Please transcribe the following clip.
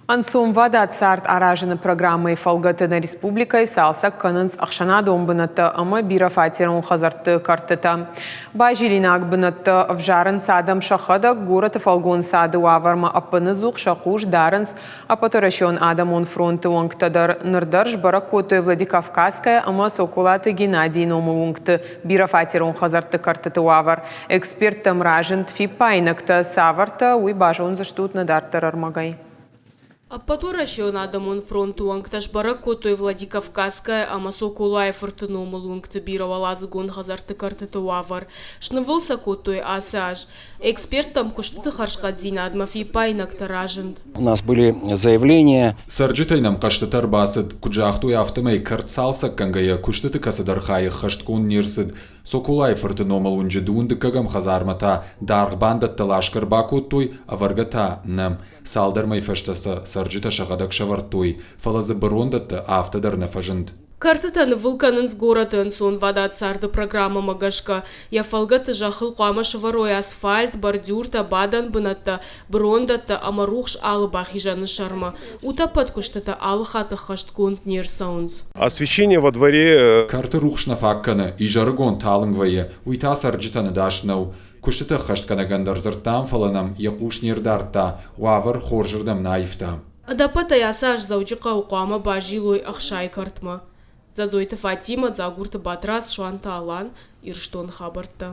Ансум вадат сарт аражыны программы фалгатына республикай салсак канынс ақшана домбынатты ымы бира фатерун хазарты картыта. Бажилинак бынатты вжарын садам шахада город фалгон сады ваварма апыны зуқ шақуш дарынс апаторашон адамон фронты уңктадар нырдарж баракоты Владикавказская ымы сокулаты Геннадий номы уңкты бира фатерун хазарты картыты вавар. Эксперттам ражын тфи пайнакты саварта уй бажон заштут надартар армагай. Аппаторашон адамон фронту аңкташ баракотой Владикавказская амасокулай фортуном лунгты бировалазы гон хазарты картыты вавар. Шнывылса котой асаж. Экспертам куштыты харшкадзин адмафи пайнак таражынд. У нас были заявления. Сарджитай нам каштатар басыд куджахтуй автомей картсалса кангая куштыты касадархай хашткун нирсыд. Сокулай фортуном лунджи дунды кагам хазармата даргбандат талашкар бакотой аваргата нам. Салдар майфаштаса сарджита шагадак шавартуй, фалазы барондатты автодар нафажынд. Картытаны вулканын с городын сон вода царды программа магашка. Я фалгаты жахыл қуама шаварой асфальт, бордюрта, бадан бынатта, брондатта, амарухш алы бахижаны шарма. Утапат куштата алы хаты хаштконт нер саунс. Освещение во дворе. Карты рухшна факканы, и жаргон талынгвае, уйта сарджитаны дашнау. Куштыты хаштканы гандарзыртам фаланам, якуш нердарта, уавар хоржырдам наифта. Адапата ясаж заучыка уқуама бажилой ахшай картма. Зазойты Фатима, загурты Батрас, Шуанта Алан, Ирштон Хабарта.